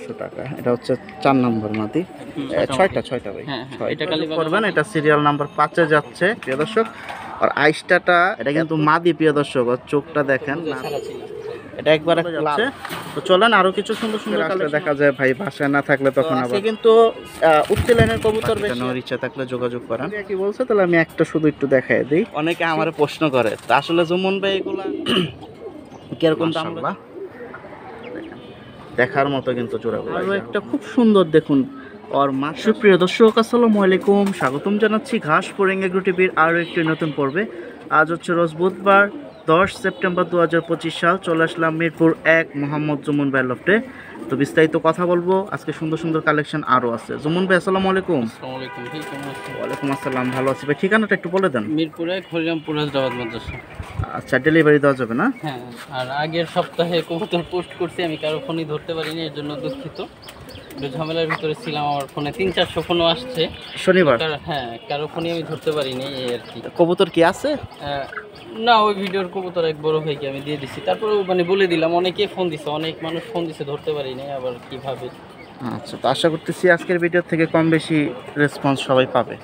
800 টাকা। এটা হচ্ছে 4 নম্বর মাদি, 6টা ভাই। এটা করবেন, এটা সিরিয়াল নাম্বার 5-এ যাচ্ছে প্রিয় দর্শক। আর আইসটাটা এটা কিন্তু মাদি প্রিয় দর্শক, আর চোখটা দেখেন না, এটা একবার যাচ্ছে। তো চলেন আরো কিছু সুন্দর সুন্দর কালার দেখা যায় ভাই, বাসায় না থাকলে তখন আবার কিন্তু উচ্চ লাইনের কবুতর বেশি, নেওয়ার ইচ্ছা থাকলে যোগাযোগ করেন। কি বলছে তাহলে আমি একটা শুধু একটু দেখাই দিই, অনেকে আমার প্রশ্ন করে তা আসলে জুমন ভাই এগুলা কিরকম দাম দেখার মতো কিন্তু জোড়াগুলো। আরো একটা খুব সুন্দর দেখুন আর সুপ্রিয় দর্শক আসসালামু আলাইকুম, স্বাগতম জানাচ্ছি ঘাসপুর এগ্রো টিভির আরও একটি নতুন পর্বে। আজ হচ্ছে রোজ বুধবার 10 সেপ্টেম্বর 2025 সাল। চলে আসলাম মিরপুর 1 মোহাম্মদ জুমন ভাই লফটে। তো বিস্তারিত কথা বলবো, আজকে সুন্দর সুন্দর কালেকশন আরও আছে। জুমন ভাই আসসালামু আলাইকুম। ওয়ালাইকুম আসসালাম, ভালো আছি ভাই। ঠিকানাটা একটু বলে দেন। মিরপুর 1 হরিরামপুর হায়দ্রাবাদ মাদ্রাসা। আচ্ছা, ডেলিভারি দেওয়া যাবে না? হ্যাঁ, আর আগের সপ্তাহে কবুতর পোস্ট করছি, আমি কারো ফোনই ধরতে পারিনি, এর জন্য দুঃখিত। একটু ঝামেলার ভিতরে ছিলাম, আমার ফোনে 300-400 ফোনও আসছে শনিবার। হ্যাঁ, কারো ফোনই আমি ধরতে পারিনি, এই আর কি। কবুতর কি আছে? না, ওই ভিডিওর কবুতর এক বড় ভাইকে আমি দিয়ে দিছি, তারপরে মানে বলে দিলাম। অনেকে ফোন দিছে, অনেক মানুষ ফোন দিছে, ধরতে পারিনি আবার কিভাবে। আচ্ছা, তো আশা করতেছি আজকের ভিডিও থেকে কম বেশি রেসপন্স সবাই পাবে।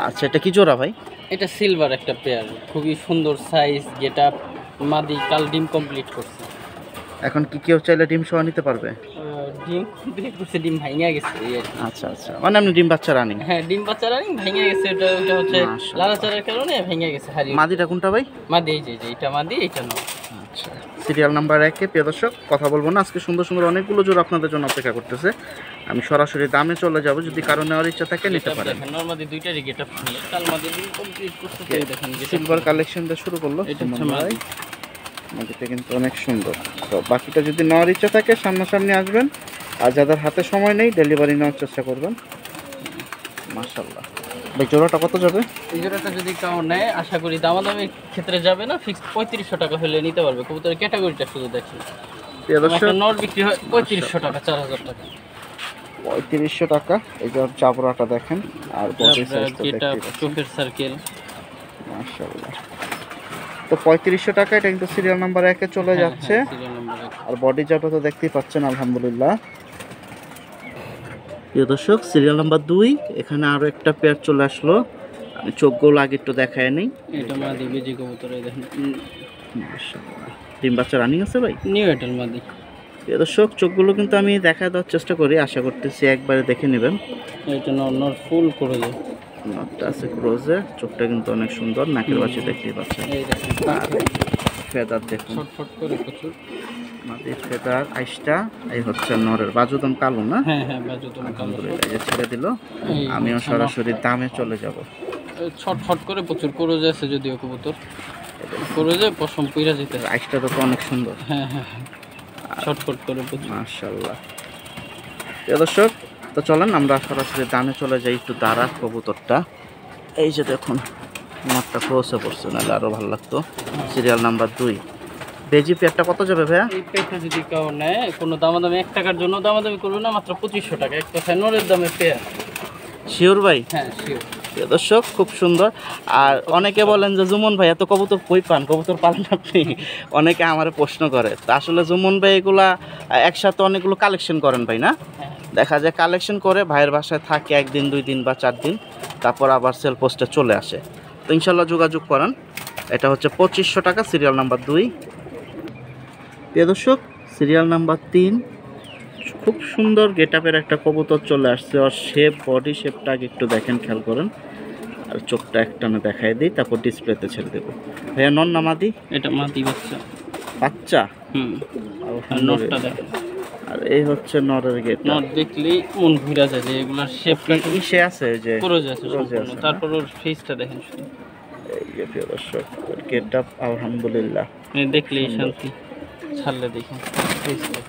আচ্ছা, এটা কি জোড়া ভাই? এটা সিলভার একটা পেয়ার, খুবই সুন্দর সাইজ, যেটা মাদি কাল ডিম কমপ্লিট করছে। এখন কি কেউ চাইলে ডিম সহ নিতে পারবে? ডিম কমপ্লিট করছে, ডিম ভাঙিয়া গেছে। আচ্ছা আচ্ছা, মানে আপনি ডিম বাচ্চা রানিং? হ্যাঁ, ডিম বাচ্চা রানিং ভেঙে গেছে। ওটা হচ্ছে লালাচারের কারণে ভেঙে গেছে, হারিয়ে। মাদিটা কোনটা ভাই? মাদি এই যে এটা মাদি, এটা নয়। আচ্ছা, সিরিয়াল নাম্বার 1-এ প্রিয় দর্শক কথা বলবো না, আজকে সুন্দর সুন্দর অনেকগুলো জোড়া আপনাদের জন্য অপেক্ষা করতেছে। আমি সরাসরি দামে চলে যাব, যদি কারো নেওয়ার ইচ্ছা থাকে নিতে পারেন। দেখেন নরমাদি দুইটারই গেটআপ নিয়ে কাল মাদি ডিম কমপ্লিট করতে। দেখেন সিলভার কালেকশন দিয়ে শুরু করলো। এটা হচ্ছে মাদি, মাদিটা কিন্তু অনেক সুন্দর। তো বাকিটা যদি নেওয়ার ইচ্ছা থাকে সামনাসামনি আসবেন, আর যাদের হাতে সময় নেই ডেলিভারি নেওয়ার চেষ্টা করবেন। মাশাআল্লাহ ভাই, জোড়াটা কত যাবে? এই জোড়াটা যদি কেউ নেয়, আশা করি দামাদামির ক্ষেত্রে যাবে না, ফিক্সড 3500 টাকা হলে নিতে পারবে। কবুতরের ক্যাটাগরিটা শুধু দেখি, নর বিক্রি হয় 3500 টাকা, 4000 টাকা। 3500 টাকা। এই যে চাপড়াটা দেখেন, আর বডি সাইজটা দেখেন, চোখের সার্কেল। মাশাআল্লাহ। তো 3500 টাকা, এটা কিন্তু সিরিয়াল নাম্বার 1-এ চলে যাচ্ছে। আর বডি চাপটা তো দেখতেই পাচ্ছেন, আলহামদুলিল্লাহ। প্রিয় দর্শক, সিরিয়াল নাম্বার 2, এখানে আরো একটা পেয়ার চলে আসলো। আমি চোখগুলো আগে একটু দেখায় নেই। এটা মাদি বেজি কবুতর, এই দেখেন। মাশাআল্লাহ, ডিম বাচ্চা রানিং আছে ভাই? নিউ এটাল মাদি। প্রিয় দর্শক, চোখগুলো কিন্তু আমি দেখায় দেওয়ার চেষ্টা করি, আশা করতেছি একবারে দেখে নেবেন। এটা নর ফুল করে যায়, নটটা আছে ক্রোজে, চোখটা কিন্তু অনেক সুন্দর, নাকের বাচ্চা দেখতেই পাচ্ছেন। এই দেখেন ফেদার দেখুন, ছটফট করে প্রচুর। মাটির ফেদার আইসটা, এই হচ্ছে নরের বাজুদম কালো না? হ্যাঁ হ্যাঁ, বাজুদম কালো। এই যে ছেড়ে দিল, আমিও সরাসরি দামে চলে যাব। ছটফট করে প্রচুর করোজে আছে, যদিও কবুতর করোজে পশম পইরা যেতে। আইসটা তো অনেক সুন্দর। হ্যাঁ হ্যাঁ, ছটফট করে প্রচুর। মাশাআল্লাহ। প্রিয় দর্শক, তো চলেন আমরা সরাসরি দামে চলে যাই। একটু দাঁড়া কবুতরটা, এই যে দেখুন মাঠটা ক্রসে পড়ছে, নাহলে আরও ভালো লাগতো। সিরিয়াল নাম্বার 2, বেজি পেয়ারটা কত যাবে ভাইয়া? এই পেয়ারটা যদি কেউ নেয়, কোনো দামাদামি 1 টাকার জন্য দামাদামি করবে না, মাত্র 2500 টাকা। এক কথায় নরের দামে পেয়ার। শিওর ভাই? হ্যাঁ শিওর। প্রিয় দর্শক, খুব সুন্দর। আর অনেকে বলেন যে জুমন ভাই এত কবুতর কই পান, কবুতর পালেন আপনি? অনেকে আমার প্রশ্ন করে। তা আসলে জুমন ভাই এগুলা একসাথে অনেকগুলো কালেকশন করেন ভাই, না? দেখা যায় কালেকশন করে ভাইয়ের বাসায় থাকে 1 দিন 2 দিন বা 4 দিন, তারপর আবার সেল পোস্টে চলে আসে। তো ইনশাল্লাহ যোগাযোগ করেন। এটা হচ্ছে 2500 টাকা, সিরিয়াল নাম্বার 2। প্রিয় দর্শক, সিরিয়াল নাম্বার 3, খুব সুন্দর গেটআপের একটা কবুতর চলে আসছে। আর শেপ, বডি শেপটা আগে একটু দেখেন, খেয়াল করেন। আর চোখটা একটানে দেখাই দিই, তারপর ডিসপ্লেতে ছেড়ে দেবো। ভাইয়া নন না মাদি? এটা মাদি বাচ্চা। বাচ্চা? আর নটটা দেখেন। আর এই হচ্ছে নরের গেট। নট দেখলেই মন ঘুরে যায়, যে এগুলার শেপটা ইসে আছে, যে করোজে আছে সম্পূর্ণ। তারপর ওর ফেসটা দেখেন শুধু। এই যে প্রিয় দর্শক, গেটআপ আলহামদুলিল্লাহ, দেখলেই শান্তি। ছাড়লে দেখুন ফেসটা।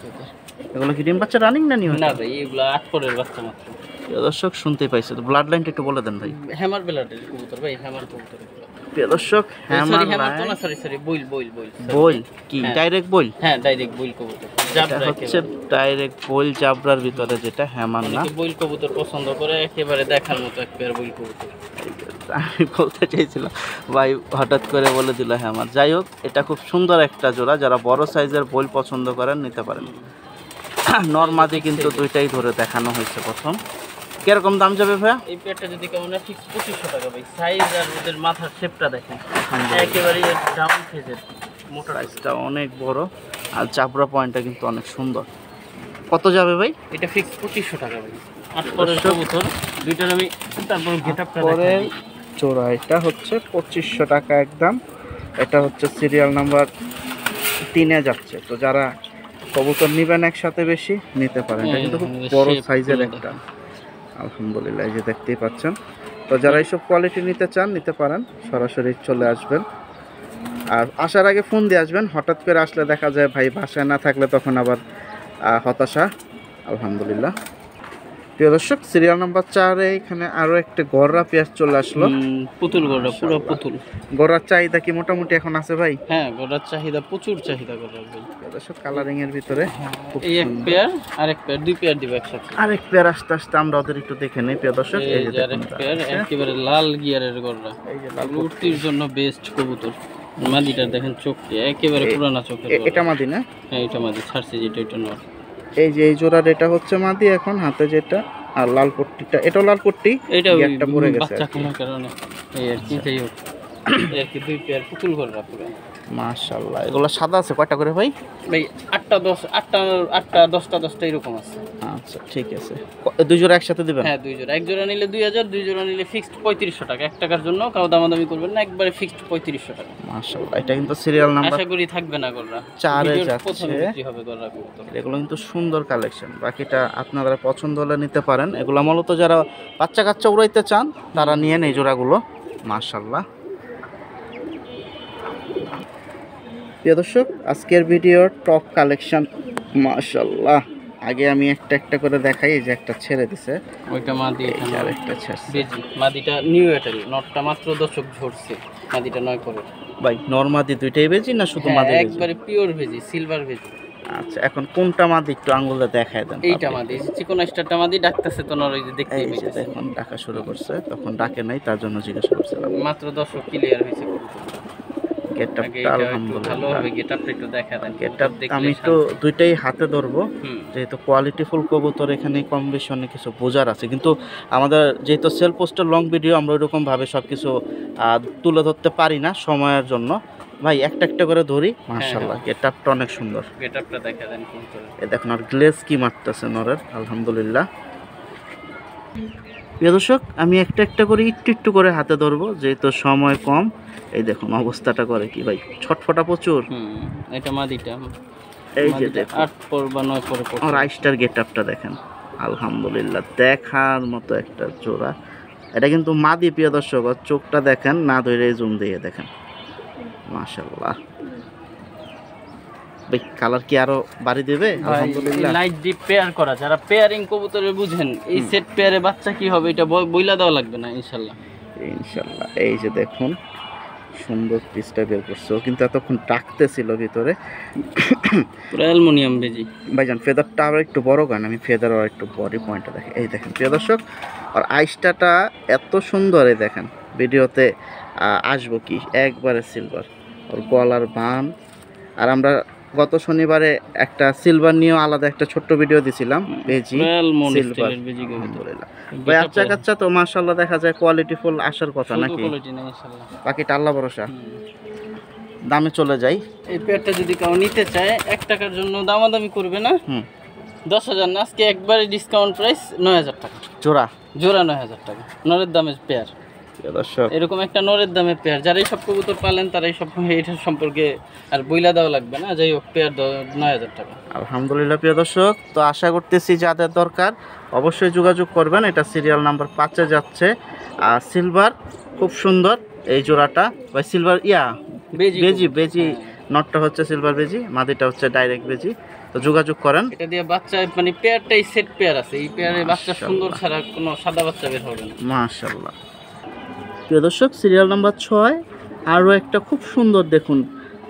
এগুলো কি ডিম বাচ্চা রানিং না? না ভাই, এগুলো 8 পরের বাচ্চা মাত্র। প্রিয় দর্শক, শুনতেই পাইছে তো, ব্লাড লাইনটা একটু বলে দেন ভাই। হ্যামার ব্লাডের কবুতর ভাই, হ্যামার কবুতর। প্রিয় দর্শক, হ্যামার তো না, সরি বইল কি ডাইরেক্ট বইল? হ্যাঁ, ডাইরেক্ট বইল কবুতর। জাবরা হচ্ছে ডাইরেক্ট বইল, জাবরার ভিতরে যেটা, হ্যামার না। বইল কবুতর পছন্দ করে, একেবারে দেখার মতো এক পেয়ার বইল কবুতর। আমি বলতে চাইছিলাম ভাই, হঠাৎ করে বলে দিল হ্যামার। যাই হোক, এটা খুব সুন্দর একটা জোড়া, যারা বড় সাইজের বইল পছন্দ করেন নিতে পারেন। নর্মাদি কিন্তু দুইটাই ধরে দেখানো হয়েছে প্রথম। কিরকম দাম যাবে ভাইয়া? এই পেয়ারটা যদি কেমন ফিক্স 2500 টাকা ভাই। সাইজ আর ওদের মাথার শেপটা দেখেন একেবারে ডাউন ফেজের, মোটা সাইজটা অনেক বড় আর চাপড়া পয়েন্টটা কিন্তু অনেক সুন্দর। কত যাবে ভাই? এটা ফিক্স 2500 টাকা ভাই। 8 পরের কবুতর দুইটার আমি তারপর গেটআপটা পরে দেখাই। জোড়া এটা হচ্ছে 2500 টাকা একদম। এটা হচ্ছে সিরিয়াল নাম্বার 3-এ যাচ্ছে। তো যারা কবুতর নেবেন একসাথে বেশি নিতে পারেন। এটা কিন্তু খুব বড় সাইজের একটা, আলহামদুলিল্লাহ, এই যে দেখতেই পাচ্ছেন। তো যারা এইসব কোয়ালিটি নিতে চান নিতে পারেন, সরাসরি চলে আসবেন। আর আসার আগে ফোন দিয়ে আসবেন, হঠাৎ করে আসলে দেখা যায় ভাই বাসায় না থাকলে তখন আবার হতাশা। আলহামদুলিল্লাহ। প্রিয় দর্শক, সিরিয়াল নাম্বার 4-এ এখানে আরো একটা গররা পেঁয়াজ চলে আসলো। পুতুল গররা, পুরো পুতুল। গররার চাহিদা কি মোটামুটি এখন আছে ভাই? হ্যাঁ, গররার চাহিদা প্রচুর চাহিদা গররার ভাই। প্রিয় দর্শক, কালারিং এর ভিতরে এই এক পেয়ার আর এক পেয়ার, দুই পেয়ার দিব একসাথে। আরেক পেয়ার আস্তে আস্তে আমরা ওদের একটু দেখে নেই। প্রিয় দর্শক, এই যে আরেক পেয়ার একেবারে লাল গিয়ারের গররা, এই যে লাল উড়তির জন্য বেস্ট কবুতর। মাদিটা দেখেন চোখটি একেবারে পুরানা চোখের। এটা মাদি না? হ্যাঁ, এটা মাদি ছাড়ছে যেটা, এটা নর। এই যে এই জোড়ার এটা হচ্ছে মাদি এখন হাতে যেটা, আর লাল পট্টিটা এটাও লাল পট্টি, এটা একটা পড়ে গেছে বাচ্চা কোনার কারণে এই আর কি। যাই হোক, আর কি দুই পেয়ার পুতুল গররা পুরো। মাশাআল্লাহ। এগুলো সাদা আছে কয়টা করে ভাই? ভাই 8টা 10টা এরকম আছে। আচ্ছা ঠিক আছে। দুই জোড়া একসাথে দিবেন? হ্যাঁ, দুই জোড়া। এক জোড়া নিলে 2000, দুই জোড়া নিলে ফিক্সড 3500 টাকা। 1 টাকার জন্য কাউ দামাদামি করবেন না, একবারে ফিক্সড 3500 টাকা। মাশাআল্লাহ। এটা কিন্তু সিরিয়াল নাম্বার আশা করি থাকবে না গররা 4-এ প্রথম যাচ্ছে। বিক্রি হবে গররা কবুতর। এগুলো কিন্তু সুন্দর কালেকশন। বাকিটা আপনারা পছন্দ হলে নিতে পারেন। এগুলো মূলত যারা বাচ্চা কাচ্চা উড়াইতে চান তারা নিয়ে নেই জোড়াগুলো। মাশাআল্লাহ। প্রিয় দর্শক, আজকের ভিডিওর টপ কালেকশন। মাশাআল্লাহ। আগে আমি একটা একটা করে দেখাই। এই যে একটা ছেড়ে দিছে, ওইটা মাদি, এটা আর একটা ছেড়ছে। বেজি। মাদিটা নিউ এটাল, নটটা মাত্র দর্শক ঝরছে। মাদিটা 9 করে ভাই নরমাদি দুইটাই বেজি না শুধু মাদি বেজি? একবারে পিওর ভেজি, সিলভার ভেজি। আচ্ছা, এখন কোনটা মাদি একটু আঙ্গুলে দেখায় দেন। এইটা মাদি, চিকন স্টারটা মাদি ডাকতেছে তো নর, ওই যে দেখতেই এই যে পাইতেছে। এখন ডাকা শুরু করছে, তখন ডাকে নাই, তার জন্য জিজ্ঞাসা করছিলাম। মাত্র দর্শক ক্লিয়ার হয়েছে কবুতর। গেটআপটা আলহামদুলিল্লাহ ভালোভাবে গেটআপটা একটু দেখা দেন। গেটআপ আমি তো দুইটাই হাতে ধরবো, যেহেতু কোয়ালিটি ফুল কবুতর এখানে কম বেশি অনেক কিছু বোঝার আছে। কিন্তু আমাদের যেহেতু সেল পোস্টের লং ভিডিও, আমরা ওইরকম ভাবে সব কিছু তুলে ধরতে পারি না সময়ের জন্য। ভাই একটা একটা করে ধরি। মাশাআল্লাহ, গেটআপটা অনেক সুন্দর। গেটআপটা দেখা দেন কবুতরের। এই দেখুন আর গ্লেজ কি মারতেছে নরের, আলহামদুলিল্লাহ। প্রিয় দর্শক, আমি একটা একটা করে একটু একটু করে হাতে ধরবো যেহেতু সময় কম। এই দেখুন অবস্থাটা করে কি ভাই, ছটফটা প্রচুর। এটা মাদিটা, এই যে দেখুন 8 পর বা 9 পরে আর আইস্টার গেটআপটা দেখেন, আলহামদুলিল্লাহ দেখার মতো একটা জোড়া। এটা কিন্তু মাদি। প্রিয় দর্শক, আর চোখটা দেখেন, না ধরে জুম দিয়ে দেখেন। মাশাআল্লাহ। ভাই কালার কি আরো বাড়ি দেবে? আলহামদুলিল্লাহ। লাইট ডিপ পেয়ার করা, যারা পেয়ারিং কবুতরে বুঝেন, এই সেট পেয়ারে বাচ্চা কি হবে এটা বইলা দেওয়া লাগবে না ইনশাআল্লাহ। ইনশাআল্লাহ। এই যে দেখুন সুন্দর পিসটা বের করছে, ও কিন্তু এতক্ষণ ডাকতেছিল ভিতরে। পুরো অ্যালুমিনিয়াম বেজি। ভাইজান ফেদারটা আরো একটু বড় গান, আমি ফেদার আর একটু বডি পয়েন্টটা দেখি। এই দেখেন প্রিয় দর্শক, আর আইসটাটা এত সুন্দর। এই দেখেন ভিডিওতে আসবো কি, একবারে সিলভার। ওর গলার বান। আর আমরা গত শনিবারে একটা সিলভার নিয়েও আলাদা একটা ছোট্ট ভিডিও দিছিলাম, বেজি সিলভার। আলহামদুলিল্লাহ ভাই, আচ্ছা কাচ্চা তো মাশাআল্লাহ দেখা যায় কোয়ালিটি ফুল আসার কথা নাকি? বাকিটা আল্লাহ ভরসা। দামে চলে যাই। এই পেয়ারটা যদি কেউ নিতে চায় 1 টাকার জন্য দামাদামি করবে না। 10,000 না, আজকে একবারে ডিসকাউন্ট প্রাইস 9,000 টাকা জোড়া। জোড়া 9,000 টাকা নরের দামে পেয়ার। দর্শক, এরকম একটা নরের দামে পেয়ার, যারা এই সব কবুতর পালেন তারা এই সব এটার সম্পর্কে আর বইলা দেওয়া লাগবে না। যাই হোক, পেয়ার 9,000 টাকা। আলহামদুলিল্লাহ। প্রিয় দর্শক, তো আশা করতেছি যাদের দরকার অবশ্যই যোগাযোগ করবেন। এটা সিরিয়াল নাম্বার 5-এ যাচ্ছে। আর সিলভার খুব সুন্দর এই জোড়াটা। ভাই সিলভার বেজি বেজি। নটটা হচ্ছে সিলভার বেজি, মাদিটা হচ্ছে ডাইরেক্ট বেজি। তো যোগাযোগ করেন। এটা দিয়ে বাচ্চা মানে পেয়ারটাই সেট পেয়ার আছে। এই পেয়ারে বাচ্চা সুন্দর ছাড়া কোনো সাদা বাচ্চা বের হবে না। মাশাআল্লাহ। প্রিয় দর্শক, সিরিয়াল নাম্বার 6 আরও একটা খুব সুন্দর। দেখুন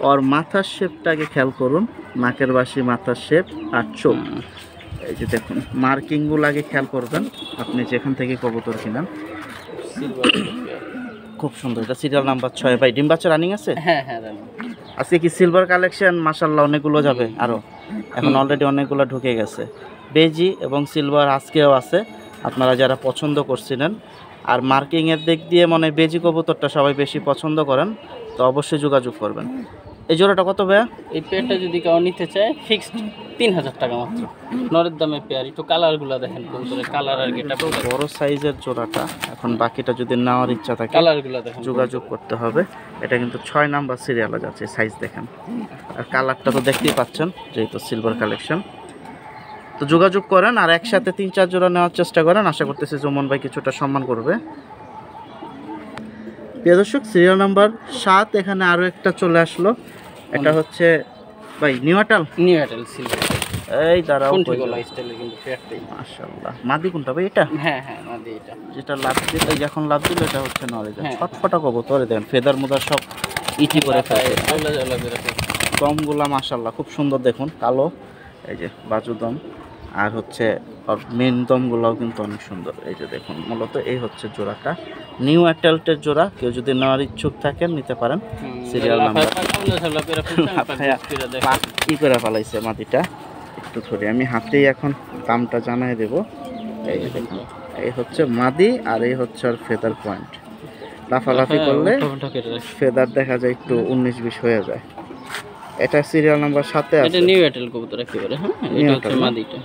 ওর মাথার শেপটাকে খেয়াল করুন, নাকের বাসি, মাথার শেপ আর চোখ। এই যে দেখুন মার্কিংগুলো আগে খেয়াল করবেন আপনি যেখান থেকে কবুতর কিনেন। খুব সুন্দর। এটা সিরিয়াল নাম্বার 6। ভাই ডিম বাচ্চা রানিং আছে? হ্যাঁ হ্যাঁ রানিং। আজকে কি সিলভার কালেকশন? মাশাআল্লাহ অনেকগুলো যাবে আরো। এখন অলরেডি অনেকগুলো ঢুকে গেছে। বেজি এবং সিলভার আজকেও আছে, আপনারা যারা পছন্দ করছিলেন। আর মার্কিংয়ের দিক দিয়ে মনে হয় বেজি কবুতরটা সবাই বেশি পছন্দ করেন, তো অবশ্যই যোগাযোগ করবেন। এই জোড়াটা কত ভাইয়া? এই পেয়ারটা যদি কেউ নিতে চায় ফিক্সড 3000 টাকা মাত্র। নরের দামে পেয়ার, একটু কালারগুলো দেখেন, কবুতরের কালার আর গেটআপ, বড় সাইজের জোড়াটা। এখন বাকিটা যদি নেওয়ার ইচ্ছা থাকে কালারগুলো দেখেন, যোগাযোগ করতে হবে। এটা কিন্তু 6 নাম্বার সিরিয়ালে যাচ্ছে, সাইজ দেখেন। আর কালারটা তো দেখতেই পাচ্ছেন, যেহেতু সিলভার কালেকশন। তো যোগাযোগ করেন আর একসাথে 3-4 জোড়া নেওয়ার চেষ্টা করেন, আশা করতেছি সুমন ভাই কিছুটা সম্মান করবে। প্রিয় দর্শক, সিরিয়াল নাম্বার 7 এখানে আরও একটা চলে আসলো। এটা হচ্ছে ভাই নিউটাল সিলভার। এই দাঁড়াও, কোনটিগুলো স্টাইলে কিন্তু পেয়ারটাই মাশাআল্লাহ। মাদি কোনটা ভাই? এটা হ্যাঁ মাদি, এটা যেটা লাভ দিল, এই যখন লাভ দিল এটা হচ্ছে নরেজা। হ্যাঁ। ছটফটা কবুতর দেন, ফেদার মুদার সব ইটি করে ফেলে। দমগুলা মাশাআল্লাহ খুব সুন্দর, দেখুন কালো, এই যে বাজু দম। আর হচ্ছে আর মেন দমগুলোও কিন্তু অনেক সুন্দর। এই যে দেখুন, মূলত এই হচ্ছে জোড়াটা, নিউ অ্যাডাল্টের জোড়া। কেউ যদি নেওয়ার ইচ্ছুক থাকেন নিতে পারেন। সিরিয়াল নাম্বার কি করে ফেলাইছে মাটিটা, একটু ধরে আমি হাতেই এখন দামটা জানাই দেব। এই যে দেখুন, এই হচ্ছে মাদি আর এই হচ্ছে আর ফেদার পয়েন্ট। লাফালাফি করলে ফেদার দেখা যায় একটু 19-20 হয়ে যায়। এটা সিরিয়াল নাম্বার 7-এ আছে। এটা নিউ এয়ারটেল কবুতর একেবারে। হ্যাঁ, এটা হচ্ছে মাদিটা।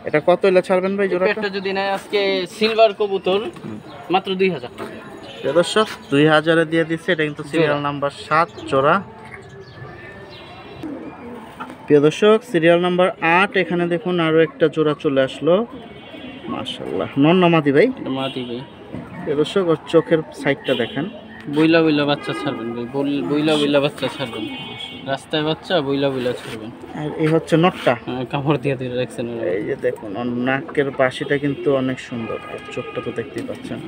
এটা কত হলে ছাড়বেন ভাই জোড়াটা? এটা যদি নেয় আজকে সিলভার কবুতর মাত্র 2000 টাকা। দর্শক 2000-এ দিয়ে দিচ্ছে। এটা কিন্তু সিরিয়াল নাম্বার 7 জোড়া। প্রিয় দর্শক, সিরিয়াল নাম্বার 8 এখানে দেখুন আরো একটা জোড়া চলে আসলো। মাশাআল্লাহ, নন্নামাদি ভাই। এটা মাদি ভাই। প্রিয় দর্শক, ওর চোখের সাইডটা দেখেন। বইলা বইলা বাচ্চা ছাড়বেন ভাই, বইলা বইলা বাচ্চা ছাড়বেন, রাস্তায় বাচ্চা বইলা বইলা ছাড়বেন। আর এই হচ্ছে নটটা, কামড় দিয়ে ধরে রাখছেন। এই যে দেখুন, ওর নাকের বাসিটা কিন্তু অনেক সুন্দর, আর চোখটা তো দেখতেই পাচ্ছেন।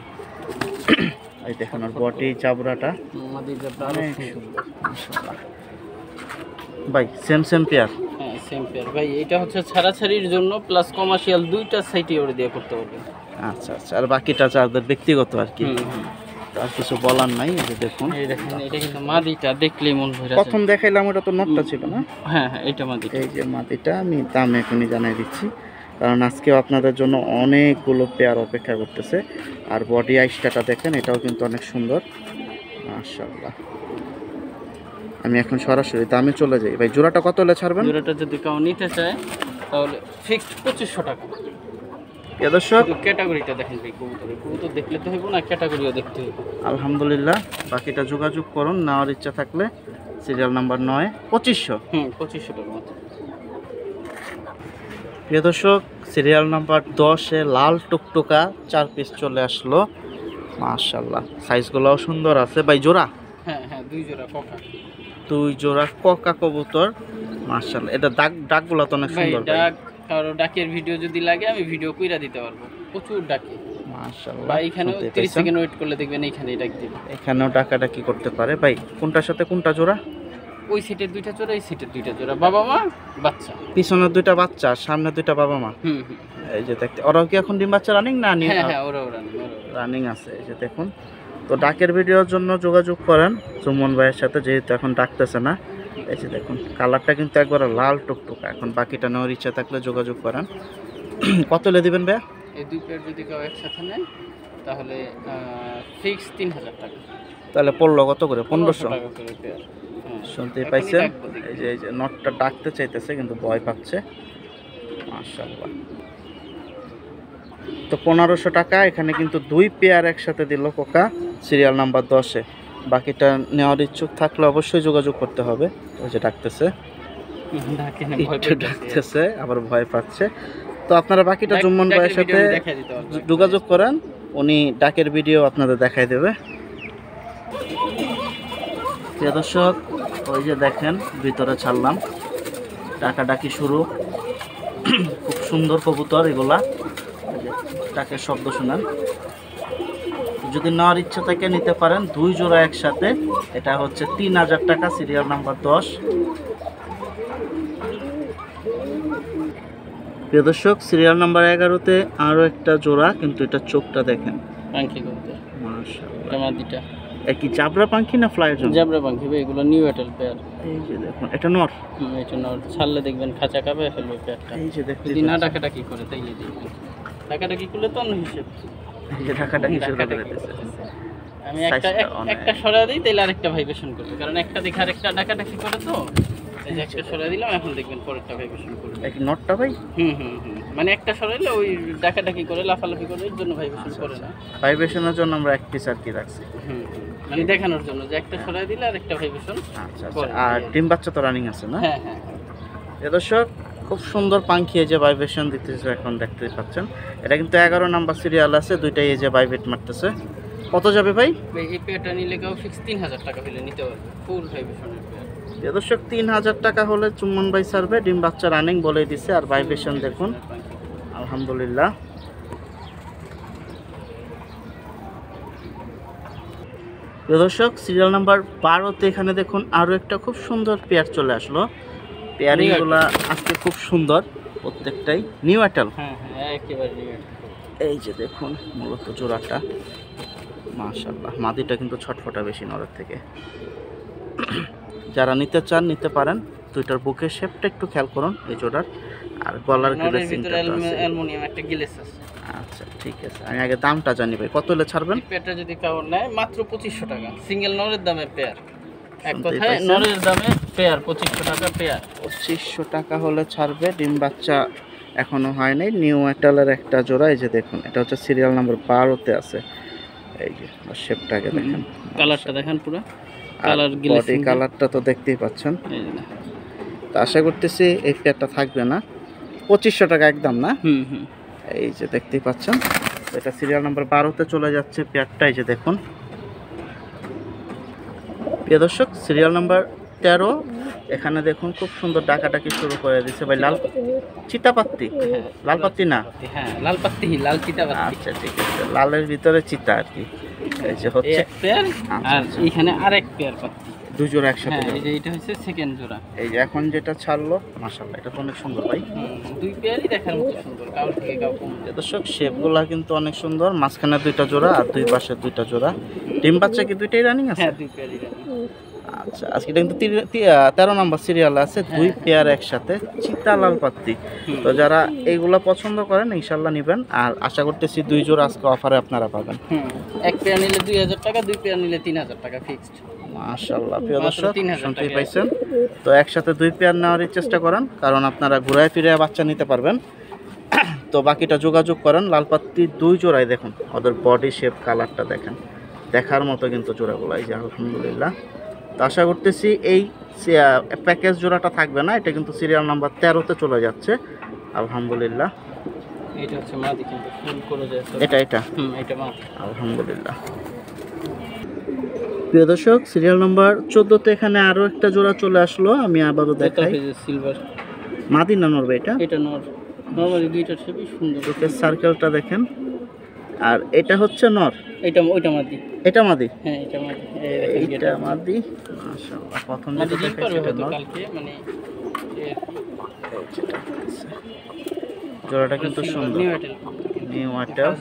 এই দেখুন ওর বডি চাবড়াটা মাদি জাবড়া অনেক সুন্দর মাশাআল্লাহ। ভাই সেম পেয়ার? হ্যাঁ সেম পেয়ার ভাই। এটা হচ্ছে ছাড়াছাড়ির জন্য প্লাস কমার্শিয়াল দুইটা সাইটে ওরে দিয়ে করতে হবে। আচ্ছা আচ্ছা, আর বাকিটা যাদের ব্যক্তিগত আর কি, আর কিছু বলার নাই। এই যে দেখুন, এই দেখেন, এটা কিন্তু মাদিটা দেখলেই মন ভরে যায়। প্রথম দেখাইলাম ওটা তো নটটা ছিল না? হ্যাঁ এটা মাদিটা। এই যে মাদিটা আমি দাম এখনই জানাই দিচ্ছি, কারণ আজকেও আপনাদের জন্য অনেকগুলো পেয়ার অপেক্ষা করতেছে। আর বডি আইসটা দেখেন, এটাও কিন্তু অনেক সুন্দর মাশাআল্লাহ। আমি এখন সরাসরি দামে চলে যাই। ভাই জোড়াটা কত হলে ছাড়বেন? জোড়াটা যদি কেউ নিতে চায় তাহলে ফিক্সড 2500 টাকা। দর্শক ক্যাটাগরিটা দেখেন ভাই, কবুতর দেখলে তো হইব না, ক্যাটাগরিও দেখতে হইব। আলহামদুলিল্লাহ, বাকিটা যোগাযোগ করুন নেওয়ার ইচ্ছা থাকলে। Serial number 9 2500। 2500 টাকা মাত্র। প্রিয় দর্শক, সিরিয়াল নাম্বার 10-এ লাল টুকটুকা 4 পিস চলে আসলো মাশাআল্লাহ। সাইজগুলোও সুন্দর আছে। ভাই জোড়া? হ্যাঁ 2 জোড়া কোকা। 2 জোড়া কোকা কবুতর মাশাআল্লাহ। এটা ডাকগুলো তো অনেক সুন্দর। ডাক, কারো ডাকের ভিডিও যদি লাগে আমি ভিডিও কইরা দিতে পারবো। প্রচুর ডাকে মাশাআল্লাহ। ভাই, এখানে 30 সেকেন্ড ওয়েট করলে দেখবেন এখানেই ডাক দিবে। এখানেও ডাকাডাকি করতে পারে। ভাই কোনটার সাথে কোনটা জোড়া? ওই সিটের 2টা জোড়া, এই সিটের 2টা জোড়া, বাবা মা বাচ্চা। পিছনের 2টা বাচ্চা, সামনে 2টা বাবা মা। এই যে দেখতে, ওরাও কি এখন ডিম বাচ্চা রানিং না? হ্যাঁ ওরা রানিং আছে। এই যে দেখুন। তো ডাকের ভিডিওর জন্য যোগাযোগ করেন সুমন ভাইয়ের সাথে, যেহেতু এখন ডাকতেছে না। এই যে দেখুন, কালারটা কিন্তু একবার লাল টুকটুকা। এখন বাকিটা নেওয়ার ইচ্ছা থাকলে যোগাযোগ করেন। কত লে দিবেন ভাইয়া? এই 2 পেয়ার যদি কেউ একসাথে নেয় তাহলে ফিক্স 3000 টাকা। তাহলে পড়লো কত করে? 1500 টাকা করে পেয়ার। শুনতেই পাইছেন। এই যে নটটা ডাকতে চাইতেছে কিন্তু ভয় পাচ্ছে মাশাআল্লাহ। তো 1500 টাকা। এখানে কিন্তু 2 পেয়ার একসাথে দিল কোকা, সিরিয়াল নাম্বার 10-এ। বাকিটা নেওয়ার ইচ্ছুক থাকলে অবশ্যই যোগাযোগ করতে হবে। ওই যে ডাকতেছে, ডাকতেছে আবার ভয় পাচ্ছে। তো আপনারা বাকিটা জুম্মন ভাইয়ের সাথে যোগাযোগ করেন, উনি ডাকের ভিডিও আপনাদের দেখাই দেবে। প্রিয় দর্শক, ওই যে দেখেন ভিতরে ছাড়লাম, ডাকাডাকি শুরু। খুব সুন্দর কবুতর এগুলা, ডাকের শব্দ শুনেন। যদি নেওয়ার ইচ্ছা থাকে নিতে পারেন 2 জোড়া একসাথে। এটা হচ্ছে 3000 টাকা, সিরিয়াল নাম্বার 10। প্রিয় দর্শক, সিরিয়াল নাম্বার 11-তে আরও একটা জোড়া, কিন্তু এটা চোখটা দেখেন মাশাআল্লাহ। কি জাবরা পাখি না ফ্লাইয়ের জন্য? জাবরা পাখি ভাই, এগুলো নিউ এটেল পেয়ার। এই যে দেখুন এটা নর। এটা নর, ছাড়লে দেখবেন খাঁচা কাবে ফেলবে পেয়ারটা। এই যে দেখতে যদি না ডাকাডাকি করে তাইলে দেখবেন, ডাকাডাকি করলে তো অন্য হিসেব। এই যে ঢাকাটা কিশোর করে দিতেছে। আমি একটা সরা দিই তাইলে আরেকটা ভাইব্রেশন করবে, কারণ একটা দেখে আরেকটা ডাকাডাকি করে তো। এই যে একটা সরা দিলাম, এখন দেখবেন পরেরটা ভাইব্রেশন করবে। এই নটটা ভাই? মানে একটা সরাইলে ওই ডাকাডাকি করে লাফালাফি করে, এর জন্য ভাইব্রেশন করে না। ভাইব্রেশনের জন্য আমরা এক পিস আর কি রাখছি। মানে দেখানোর জন্য যে একটা সরাই দিলে আরেকটা ভাইব্রেশন। আচ্ছা আচ্ছা। আর ডিম বাচ্চা তো রানিং আছে না? হ্যাঁ হ্যাঁ। দর্শক খুব সুন্দর পাখি, এই যে ভাইব্রেশন দিতেছে এখন দেখতে পাচ্ছেন। এটা কিন্তু 11 নাম্বার সিরিয়াল আছে, দুইটাই এই যে ভাইব্রেট মারতেছে। কত যাবে ভাই? এই পেয়ারটা নিলে কেউ ফিক্স 3000 টাকা হলে নিতে পারবে, ফুল ভাইব্রেশনের পেয়ার। দর্শক 3000 টাকা হলে চুম্বন ভাই সার্ভে ডিম বাচ্চা রানিং বলে দিছে। আর ভাইব্রেশন দেখুন, আলহামদুলিল্লাহ। দর্শক সিরিয়াল নাম্বার 12তে এখানে দেখুন আরও একটা খুব সুন্দর পেয়ার চলে আসলো। পেয়ারিংগুলো আজকে খুব সুন্দর, প্রত্যেকটাই নিউ এটেল। হ্যাঁ হ্যাঁ, একেবারে নিউ এটেল। এই যে দেখুন মূলত জোড়াটা মাশাআল্লাহ, মাদিটা কিন্তু ছটফটা বেশি নরের থেকে। যারা নিতে চান নিতে পারেন। দুইটার বুকের শেপটা একটু খেয়াল করুন এই জোড়ার, আর গলার গ্লেসিংটা আছে, অ্যালুমিনিয়াম একটা গ্লেস আছে। আচ্ছা ঠিক আছে, আমি আগে দামটা জানি ভাই, কত হলে ছাড়বেন? পেয়ারটা যদি কাউর নেয় মাত্র 2500 টাকা, সিঙ্গেল নরের দামে পেয়ার। এক কথায় নরের দামে পেয়ার 2500 টাকা পেয়ার। 2500 টাকা হলে ছাড়বে। ডিম বাচ্চা এখনো হয় নাই, নিউ এটালের একটা জোড়া। এই যে দেখুন এটা হচ্ছে সিরিয়াল নাম্বার 12তে আছে। এই যে শেপটাকে দেখেন, কালারটা দেখেন পুরো কালার গ্লেসিং, কালারটা তো দেখতেই পাচ্ছেন। তো আশা করতেছি এই পেয়ারটা থাকবে না। 2500 টাকা একদম না? এই যে দেখতেই পাচ্ছেন, এটা সিরিয়াল নাম্বার 12তে চলে যাচ্ছে পেয়ারটা। এই যে দেখুন প্রিয় দর্শক, সিরিয়াল নাম্বার 13 এখানে দেখুন খুব সুন্দর ডাকাডাকি শুরু করে দিয়েছে ভাই। লাল চিতাপাত্তি, লাল পাত্তি না? হ্যাঁ লাল পাত্তি, লাল চিতাপাত্তি। আচ্ছা ঠিক আছে, লালের ভিতরে চিতা আর কি। এই যে হচ্ছে এক পেয়ার, আর এখানে আরেক পেয়ার পাত্তি, দুই জোড়া একসাথে। এই যে এটা হচ্ছে সেকেন্ড জোড়া। এই যে এখন যেটা ছাড়লো মাশাআল্লাহ, এটা তো অনেক সুন্দর ভাই। দুই পেয়ারই দেখার মতো সুন্দর, কারোর থেকে কাউ কম। দর্শক শেপগুলা কিন্তু অনেক সুন্দর, মাঝখানে দুইটা জোড়া আর দুই পাশে দুইটা জোড়া। ডিম বাচ্চা কি দুইটাই রানিং আছে? হ্যাঁ দুই পেয়ারই রানিং। আচ্ছা আজকে কিন্তু 13 নম্বর সিরিয়াল আছে, দুই পেয়ার একসাথে চিতা লাল পাত্তি। তো যারা এইগুলা পছন্দ করেন ইনশাল্লাহ নেবেন। আর আশা করতেছি দুই জোড়া আজকে অফারে আপনারা পাবেন। এক পেয়ার নিলে 2000 টাকা, দুই পেয়ার নিলে 3000 টাকা ফিক্সড। মাশাআল্লাহ প্রিয় দর্শক শুনতেই পাইছেন। তো একসাথে দুই পেয়ার নেওয়ার চেষ্টা করেন, কারণ আপনারা ঘুরায় ফিরে বাচ্চা নিতে পারবেন। তো বাকিটা যোগাযোগ করেন। লাল পাত্তি দুই জোড়াই দেখুন, ওদের বডি শেপ কালারটা দেখেন, দেখার মতো কিন্তু জোড়াগুলো। এই যে আলহামদুলিল্লাহ। তো আশা করতেছি এই প্যাকেজ জোড়াটা থাকবে না, এটা কিন্তু সিরিয়াল নাম্বার 13তে চলে যাচ্ছে আলহামদুলিল্লাহ। এটা হচ্ছে মাদি, কিন্তু ফুল করে যাচ্ছে। এটা এটা মাদি আলহামদুলিল্লাহ। প্রিয় দর্শক সিরিয়াল নাম্বার 14তে এখানে আরো একটা জোড়া চলে আসলো, আমি আবারও দেখাই। সিলভার মাদি না নর? এটা নর, নরমালি দুইটার শেপই সুন্দর। বুকের সার্কেলটা দেখেন। আর এটা হচ্ছে নর, ওইটা মাদি। এটা মাদি? হ্যাঁ এটা মাদি। এটা মাদি মাশাআল্লাহ। প্রথম যেটা দেখাইছি এটা নর, কালকে মানে জোড়াটা কিন্তু সুন্দর, নিউ এটেল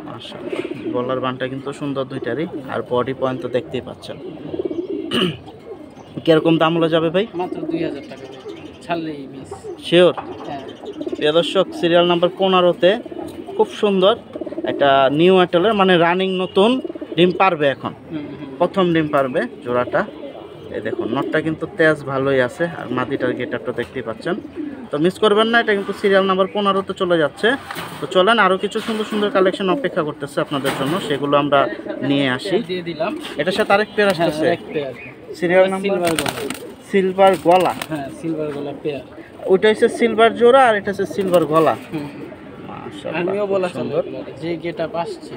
মাশাআল্লাহ। গলার বানটা কিন্তু সুন্দর দুইটারই, আর বডি পয়েন্ট তো দেখতেই পাচ্ছেন। কিরকম দাম হলে যাবে ভাই? মাত্র 2000 টাকা ছাড়লেই মিস শিওর। হ্যাঁ প্রিয় দর্শক সিরিয়াল নাম্বার 15তে খুব সুন্দর একটা নিউ এটেলের, মানে রানিং নতুন ডিম পারবে এখন, প্রথম ডিম পারবে জোড়াটা। এই দেখুন নটটা কিন্তু তেজ ভালোই আছে, আর মাদিটার গেটআপটা দেখতেই পাচ্ছেন। তো মিস করবেন না, এটা কিন্তু সিরিয়াল নাম্বার 15তে চলে যাচ্ছে। তো চলেন, আরও কিছু সুন্দর সুন্দর কালেকশন অপেক্ষা করতেছে আপনাদের জন্য, সেগুলো আমরা নিয়ে আসি। দিয়ে দিলাম। এটার সাথে আরেক পেয়ার আসতেছে, সিরিয়াল নাম্বার সিলভার গলা। সিলভার গলা? হ্যাঁ সিলভার গলা পেয়ার। ওইটা হচ্ছে সিলভার জোড়া, আর এটা হচ্ছে সিলভার গলা। আমিও বলা সুন্দর যে গেটআপ আসছে।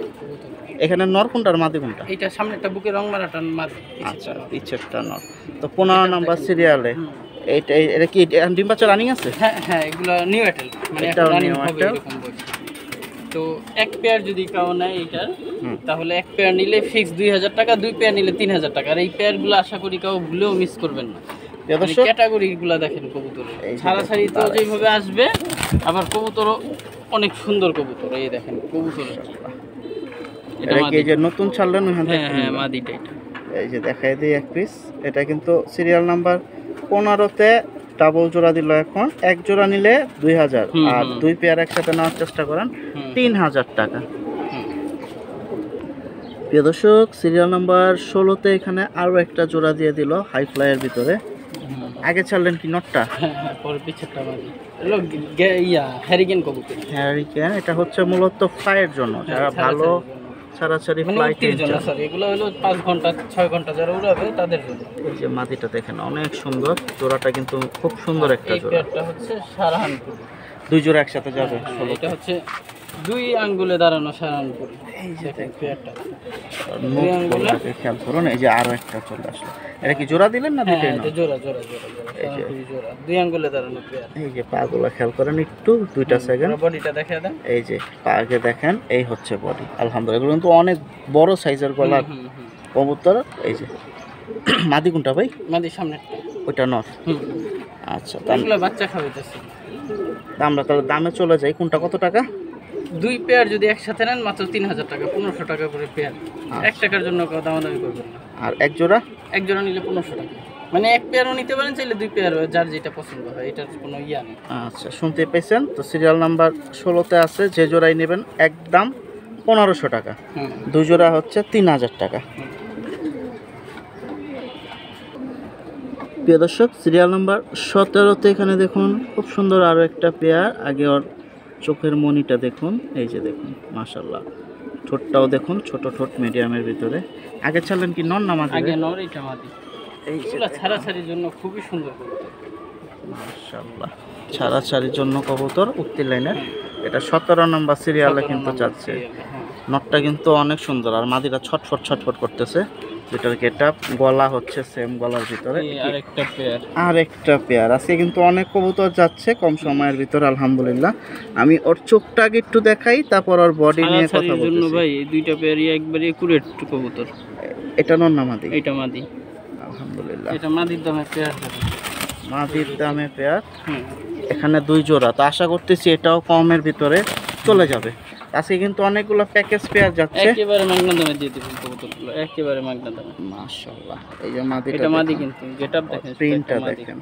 এখানে নর কোনটার মাদি কোনটা? এটা সামনে একটা বুকে রং মারাটা মাদি। আচ্ছা পিছেরটা নর। তো 15 নাম্বার সিরিয়ালে এইটা, এটা কি ডিম বাচ্চা রানিং আছে? হ্যাঁ হ্যাঁ এগুলো নিউ এটেল, মানে এটাও রানিং নিউ হবে এটেল। এরকম বলছি। তো এক পেয়ার যদি কাউ নেয় এটার, তাহলে এক পেয়ার নিলে ফিক্স 2000 টাকা, দুই পেয়ার নিলে 3000 টাকা। আর এই পেয়ারগুলো আশা করি কাউ ভুলেও মিস করবেন না। ক্যাটাগরিগুলো দেখেন কবুতরের, ছাড়াছাড়ি তো যেভাবে আসবে, আবার কবুতরও অনেক সুন্দর কবুতর। এই দেখেন কবুতর এটা এটা কি মাদি। এই যে নতুন ছাড়লেন ওখান থেকে? হ্যাঁ হ্যাঁ মাদিটা এটা। এই যে দেখাই দিই এক পিস। এটা কিন্তু সিরিয়াল নাম্বার 15-তে ডাবল জোড়া দিল এখন। এক জোড়া নিলে 2000, হুম, আর হুম। 2 পেয়ার একসাথে নেওয়ার চেষ্টা করেন হুম। 3000 টাকা। হুম। প্রিয় দর্শক, সিরিয়াল নাম্বার 16-তে এখানে আরও একটা জোড়া দিয়ে দিল হাই ফ্লাইয়ের ভিতরে। আগে ছাড়লেন কি নটটা? হ্যাঁ হ্যাঁ পরে পিছেরটা মাদি। এগুলো হ্যারিকেন কবুতর। হ্যারিকেন। এটা হচ্ছে মূলত ফ্লাইয়ের জন্য, যারা ভালো ছাড়াছাড়ি মানে ফ্লাই উড়তির জন্য, সরি এগুলো হলো 5 ঘন্টা 6 ঘন্টা যারা উড়াবে তাদের জন্য। এই যে মাদিটা দেখেন অনেক সুন্দর, জোড়াটা কিন্তু খুব সুন্দর একটা এই জোড়া। পেয়ারটা হচ্ছে সারাহানপুর। 2 জোড়া একসাথে যাবে এটা 16-তে। হচ্ছে 2 আঙ্গুলে দাঁড়ানো সারাহানপুর। এই যে দেখেন পেয়ারটা। নোট করলাকে খেয়াল করুন। এই যে আরো একটা চলে আসলো। এটা কি জোড়া দিলেন না হ্যাঁ দুটোই না? এটা জোড়া জোড়া জোড়া জোড়া এই যে। সারাহানপুরি জোড়া 2 আঙ্গুলে দাঁড়ানো পেয়ার। এই যে পাগুলো খেয়াল করেন একটু, 2টা সেকেন্ড। বডিটা দেখা দেন। এই যে পাকে দেখেন, এই হচ্ছে বডি। আলহামদুলিল্লাহ, এগুলো কিন্তু অনেক বড় সাইজের গলার হুম হুম। কবুতর। এই যে মাদি কোনটা ভাই? মাদি সামনেরটা। ওইটা নর। হুম। আচ্ছা, দাম এগুলো বাচ্চা খাওয়াইতেছে। আমরা তাহলে দামে চলে যাই। কোনটা কত টাকা? 2 পেয়ার যদি একসাথে নেন মাত্র 3000 টাকা, 1500 টাকা করে পেয়ার। 1 টাকার জন্য কেউ দামাদামি করবেন না। আর এক জোড়া? এক জোড়া নিলে 1500 টাকা। মানে এক পেয়ারও নিতে পারেন, চাইলে 2 পেয়ার, যার যেটা পছন্দ হয়, এটার কোনো ইয়া নেই। আচ্ছা, শুনতে পেয়েছেন তো। সিরিয়াল নাম্বার 16-তে আছে, যে জোড়াই নেবেন একদম 1500 টাকা। হুম। 2 জোড়া হচ্ছে 3000 টাকা। প্রিয় দর্শক, সিরিয়াল নাম্বার 17-তে এখানে দেখুন খুব সুন্দর আরও একটা পেয়ার। আগে ওর চোখের মনিটা দেখুন, এই যে দেখুন মাশাল্লাহ। ঠোঁটটাও দেখুন, ছোট ঠোঁট মিডিয়ামের ভিতরে। আগে ছাড়লেন কি নর নামাজ? আগে নর, এটা মাদি। এই যে এগুলো ছাড়াছাড়ির জন্য খুবই সুন্দর কবুতর। মাশাল্লাহ, ছাড়াছাড়ির জন্য কবুতর উত্তর লাইনের। এটা 17 নম্বর সিরিয়ালে কিন্তু যাচ্ছে। হ্যাঁ। নটটা কিন্তু অনেক সুন্দর, আর মাদিরা ছটফট ছটফট করতেছে। যেটার গেটআপ, গলা হচ্ছে সেম গলার ভিতরে। এই আরেকটা পেয়ার। আর একটা পেয়ার আজকে কিন্তু অনেক কবুতর যাচ্ছে কম সময়ের ভিতরে আলহামদুলিল্লাহ। আমি ওর চোখটা আগে একটু দেখাই, তারপর ওর বডি নিয়ে কথা ছাড়াছাড়ির জন্য বলতেছি। ভাই এই 2টা পেয়ারই একবারে একুরেট কবুতর। এটা নর না মাদি? এটা মাদি। আলহামদুলিল্লাহ, এটা মাদির দামে পেয়ার হবে। মাদির দামে পেয়ার। হুম। এখানে 2 জোড়া, তো আশা করতেছি এটাও কমের ভিতরে চলে যাবে। আজকে কিন্তু অনেকগুলো প্যাকেজ পেয়ার যাচ্ছে। একেবারে মাগনা দামে দিয়ে দিবেন কবুতরগুলো, একেবারে মাগনা দামে। মাশাআল্লাহ, এই যে মাদিটা এটা মাদি, দেখুন, কিন্তু গেটআপ দেখেন, প্রিন্টটা এটা মাদি। দেখেন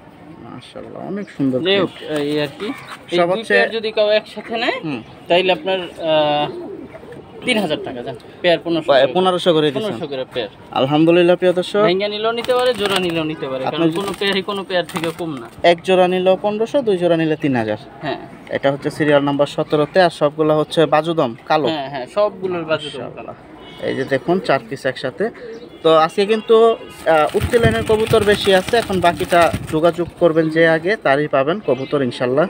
মাশাআল্লাহ, অনেক সুন্দর যাই print। হোক, এই আর কি এই সব 2 হচ্ছে- পেয়ার যদি কেউ একসাথে নেয় হুম, তাইলে আপনার 3000 টাকা যান, পেয়ার 1500 করে দিচ্ছেন। 1500 করে পেয়ার। আলহামদুলিল্লাহ প্রিয় দর্শক, ভেঙ্গা নিলেও নিতে পারে, জোড়া নিলেও নিতে পারে, কারণ আপনার- কোনো পেয়ার থেকে কম না। এক জোড়া নিলেও 1500, 2 জোড়া নিলে 3000। হ্যাঁ এটা হচ্ছে সিরিয়াল নাম্বার 17-তে, আর সবগুলো হচ্ছে বাজুদম কালো। হ্যাঁ হ্যাঁ সবগুলোর বাজেট মাশাআল্লাহ। এই যে দেখুন 4 পিস একসাথে। তো আজকে কিন্তু উত্তর লাইনের কবুতর বেশি আছে, এখন বাকিটা যোগাযোগ করবেন যে আগে, তারই পাবেন কবুতর ইনশাল্লাহ।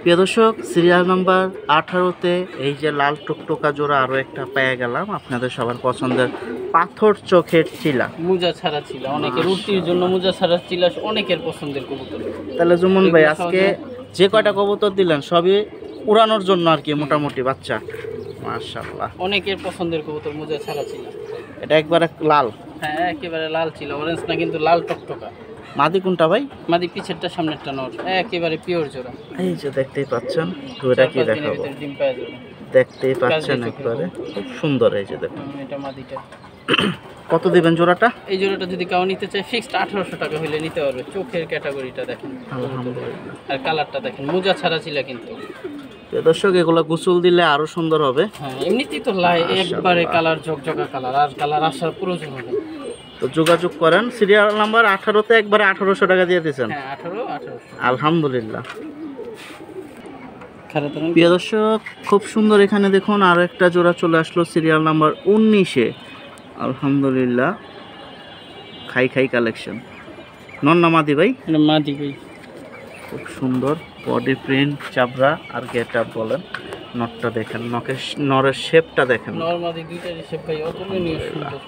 প্রিয় দর্শক, সিরিয়াল নাম্বার 18-তে এই যে লাল টুকটুকা জোড়া আরও একটা পেয়ে গেলাম, আপনাদের সবার পছন্দের পাথর চোখের চিলা। মুজা ছাড়া ছিল অনেকের, উড়তির জন্য মুজা ছাড়া ছিল অনেকের পছন্দের কবুতর। তাহলে জুমন ভাই, এগুলো আজকে সহজে- যে কয়টা কবুতর দিলেন সবই উড়ানোর জন্য আর কি, মোটামুটি বাচ্চা। মাশাআল্লাহ, অনেকের পছন্দের কবুতর মুজা ছাড়া ছিল। এটা একবারে লাল। হ্যাঁ একেবারে লাল ছিল, অরেঞ্জ না, কিন্তু লাল টকটকা। মাদি কোনটা ভাই? মাদি পিছেরটা সামনেরটা নর, একেবারে পিওর জোড়া। এই যে দেখতেই পাচ্ছেন, দুইটা কি 4-5 দিনের দেখাবো, ভিতরে ডিম পাওয়া যাবে। দেখতেই পাচ্ছেন চোখের একবারে কবুতর। খুব সুন্দর। এই যে দেখুন, এটা মাদিটা। কত দিবেন জোড়াটা? এই জোড়াটা যদি কেউ নিতে চায় ফিক্সড 1800 টাকা হলে নিতে পারবে। চোখের ক্যাটাগরিটা দেখেন, আলহামদুলিল্লাহ। আর কালারটা দেখেন, মোজা ছাড়া ছিল কিন্তু। প্রিয় দর্শক, এগুলো গোসল দিলে আরো সুন্দর হবে। হ্যাঁ এমনিতেই তো একবারে কালার ঝকঝকা কালার, আর কালার আসার প্রয়োজন নেই। তো যোগাযোগ করেন। সিরিয়াল নাম্বার 18-তে একবারে 1800 টাকা দিয়ে দিয়েছেন। হ্যাঁ 1800। আলহামদুলিল্লাহ। খারাপ প্রিয় দর্শক, খুব সুন্দর এখানে দেখুন আরো একটা জোড়া চলে আসলো সিরিয়াল নাম্বার 19-এ। আলহামদুলিল্লাহ, খাই খাই কালেকশন। নর না মাদি ভাই? এটা মাদি ভাই। খুব সুন্দর বডি প্রিন্ট, চাবড়া আর গেট আপ বলেন। নটটা দেখেন, নরের শেপটা দেখেন। নরমাদি দুইটার হিসেব ভাই অতুলনীয় সুন্দর।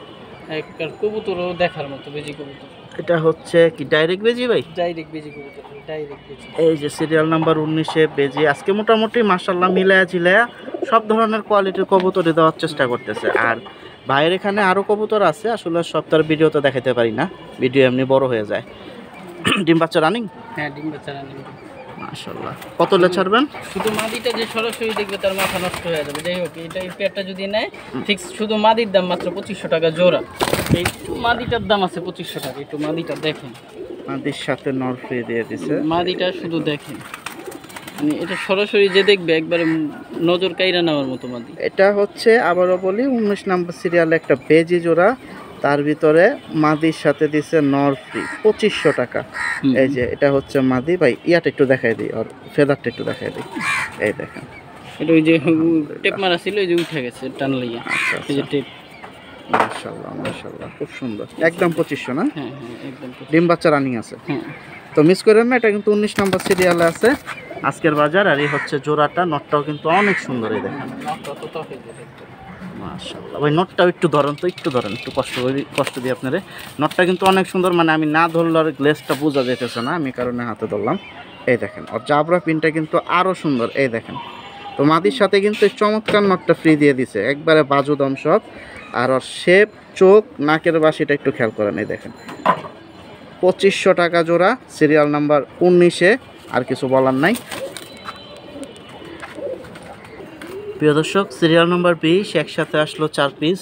একবার কবুতরও দেখার মতো, বেজি কবুতর। এটা হচ্ছে কি ডাইরেক্ট বেজি ভাই? ডাইরেক্ট বেজি কবুতর, ডাইরেক্ট বেজি। এই যে সিরিয়াল নাম্বার 19-এ বেজি। আজকে মোটামুটি মাশাআল্লাহ মিলায়া ঝিলায়া সব ধরনের কোয়ালিটির কবুতরই দেওয়ার চেষ্টা করতেছে। আর ভাইয়ের এখানে আরও কবুতর আছে, আসলে সপ্তাহের ভিডিও তো দেখাতে পারি না, ভিডিও এমনি বড় হয়ে যায়। ডিম বাচ্চা রানিং? হ্যাঁ ডিম বাচ্চা রানিং। মাশাআল্লাহ। কত হলে ছাড়বেন? শুধু মাদিটা যে সরাসরি দেখবে তার মাথা নষ্ট হয়ে যাবে। যাই হোক, এটা এই পেয়ারটা যদি নেয় ফিক্স শুধু মাদির দাম মাত্র 2500 টাকা জোড়া। এই মাদিটার দাম আছে 2500 টাকা। একটু মাদিটা দেখেন, মাদির সাথে নর ফ্রি দিয়ে দিছে। মাদিটা শুধু দেখেন, মানে এটা সরাসরি যে দেখবে একবারে নজর কাইরা নেওয়ার মতো মাদি। এটা হচ্ছে আবারও বলি 19 নম্বর সিরিয়ালে একটা বেজি জোড়া, তার ভিতরে মাদির সাথে দিছে নর ফ্রি 2500 টাকা। এই যে এটা হচ্ছে মাদি ভাই, ইয়াটা একটু দেখাই দিই, আর ফেদারটা একটু দেখাই দিই। এই দেখেন, এটা ওই যে টেপ মারা ছিল, ওই যে উঠে গেছে টান লাগিয়ে। এই যে টেপ। মাশাআল্লাহ মাশাআল্লাহ, খুব সুন্দর। একদম 2500 না? হ্যাঁ হ্যাঁ, একদম। ডিম বাচ্চা রানিং আছে। হ্যাঁ, তো মিস করেন না, এটা কিন্তু 19 নম্বর সিরিয়ালে আছে আজকের বাজার। আর এই হচ্ছে জোড়াটা, নটটাও কিন্তু অনেক সুন্দর। এই দেখেন মাশাআল্লাহ ভাই, নটটাও একটু ধরেন তো, একটু ধরেন, একটু কষ্ট দিই আপনারে। নটটা কিন্তু অনেক সুন্দর, মানে আমি না ধরলে আর গ্লেসটা বোঝা যেতেছে না, আমি কারণে হাতে ধরলাম। এই দেখেন, আর জাবরা পিনটা কিন্তু আরও সুন্দর। এই দেখেন, তো মাদির সাথে কিন্তু এই চমৎকার নটটা ফ্রি দিয়ে দিছে, একবারে বাজু দম সব। আর ওর শেপ, চোখ, নাকের বাসিটা একটু খেয়াল করেন। এই দেখেন, 2500 টাকা জোড়া, সিরিয়াল নাম্বার 19-এ। আর কিছু বলার নাই। প্রিয় দর্শক, সিরিয়াল নাম্বার 20 একসাথে আসলো 4 পিস।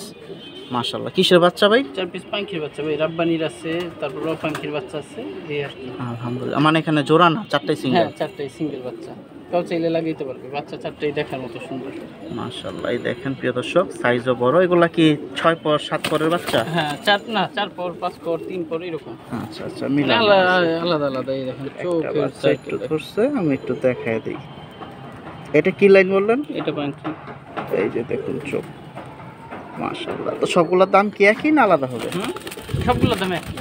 মাশাআল্লাহ, কিসের বাচ্চা ভাই? 4 পিস পাখির বাচ্চা ভাই, রাব্বানির আছে, তারপর র পাখির বাচ্চা আছে, এই আর কি। আলহামদুলিল্লাহ, মানে এখানে জোড়া না, 4টাই সিঙ্গেল? হ্যাঁ, 4টাই সিঙ্গেল বাচ্চা, কেউ চাইলে লাগাইতে পারবে। বাচ্চা 4টাই দেখার মতো সুন্দর। মাশাআল্লাহ, এই দেখেন প্রিয় দর্শক, সাইজও বড়। এগুলা কি 6 পর 7 পরের বাচ্চা? হ্যাঁ, 4 না, 4 পর 5 পর 3 পর এরকম। আচ্ছা আচ্ছা, মানে মিলানো আলাদা আলাদা। এই দেখেন চোখের বাচ্চা একটু ধরছে, আমি একটু দেখায় দিই। এটা কি লাইন বললেন? এটা পাখি। এই যে দেখুন চোখ। মাশাআল্লাহ, তো সবগুলোর দাম কি একই না আলাদা হবে? সবগুলো দাম একই।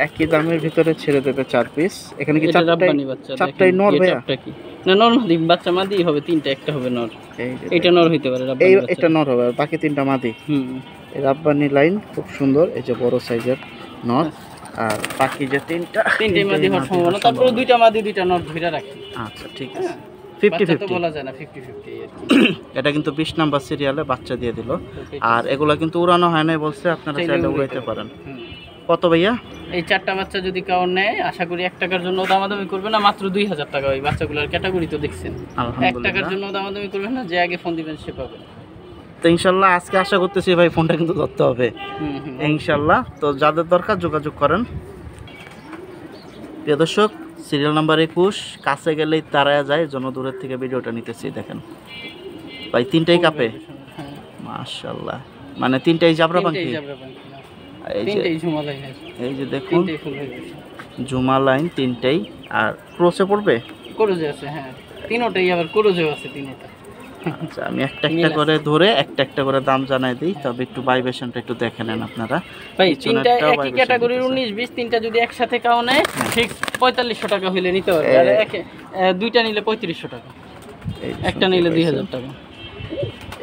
একই দামের ভিতরে ছেড়ে দেবে 4 পিস। এখানে কি এটা রাব্বানি বাচ্চা, 4টাই নর ভাইয়া? এটা কি না, নর মাদি বাচ্চা, মাদি হবে 3টা, একটা হবে নর। এই যে এটা নর হইতে পারে, এই রাব্বানি বাচ্চা। এটা নর হবে, আর বাকি 3টা মাদি। এই রাব্বানি লাইন খুব সুন্দর। এই যে বড় সাইজের নর, আর বাকি যে 3টাই মাদি হওয়ার সম্ভাবনা। তারপর 2টা মাদি 2টা নর ধরে রাখি। আচ্ছা ঠিক আছে, 50-50 তো বলা যায় না, 50-50 আর কি। এটা কিন্তু 20 নাম্বার সিরিয়ালে বাচ্চা দিয়ে দিল। আর এগুলা কিন্তু উড়ানো হয় না বলছে, আপনারা চাইলে উড়াইতে পারেন। কত ভাইয়া? এই 4টা বাচ্চা যদি কেউ নেয়, আশা করি 1 টাকার জন্য দামাদামি করবে না, মাত্র 2000 টাকা। ওই বাচ্চাগুলোর ক্যাটাগরি তো দেখছেন, 1 টাকার জন্য দামাদামি করবেন না, যে আগে ফোন দিবেন সে পাবে। তো ইনশাল্লাহ আজকে আশা করতেছি ভাই ফোনটা কিন্তু ধরতে হবে ইনশাল্লাহ। তো যাদের দরকার যোগাযোগ করেন। প্রিয় দর্শক, সিরিয়াল নাম্বার 21 কাছে গেলেই তারা যায়, জন্য দূরের থেকে ভিডিওটা নিতেছি। দেখেন ভাই, 3টাই কাপে। মাশাআল্লাহ, মানে 3টাই জাবরা পাখি। এই যে দেখুন জুমা লাইন 3টাই। আর ক্রসে পড়বে? ক্রসে আছে, হ্যাঁ 3টাই, আবার ক্রসেও আছে 3টা। আচ্ছা, আমি একটা একটা করে ধরে একটা একটা করে দাম জানাই দিই, তবে একটু ভাইব্রেশনটা একটু দেখে নেন আপনারা। ভাই 3টা একই ক্যাটাগরির 19-20, 3টা যদি একসাথে কাও নেয় ঠিক 4500 টাকা হইলে নিতে পারবে। আর 2টা নিলে 3500 টাকা, একটা নিলে 2000 টাকা।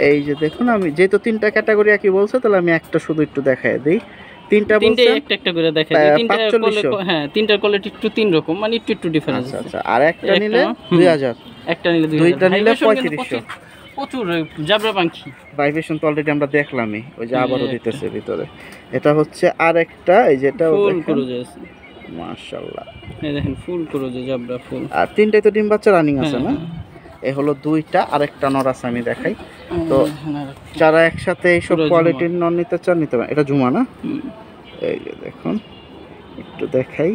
এই যে দেখুন, আমি যেহেতু 3টা ক্যাটাগরি একই বলছে, তাহলে আমি একটা শুধু একটু দেখাই দিই। 3টা বলছে, একটা একটা করে দেখাই দিই। 3টা কোয়ালিটি, হ্যাঁ 3টার কোয়ালিটি একটু 3 রকম, মানে একটু ডিফারেন্স। আচ্ছা আচ্ছা, আর একটা নিলে 2000, একটা নিলে 2000, দুইটা নিলে 3500। প্রচুর জাবরা পাখি। ভাইব্রেশন তো অলরেডি আমরা দেখলামই, ওই যে আবারও দিতেছে ভিতরে। এটা হচ্ছে আরেকটা, এই যেটা ফুল ক্রোজে আছে। মাশাআল্লাহ, এই দেখেন ফুল ক্রোজে জাবরা ফুল। আর 3টাই তো ডিম বাচ্চা রানিং আছে না? এই হলো 2টা, আরেকটা নর আছে, আমি দেখাই। তো যারা একসাথে এইসব কোয়ালিটির নর নিতে চান নিতে পারেন। এটা জুমা না? এই যে দেখুন, একটু দেখাই।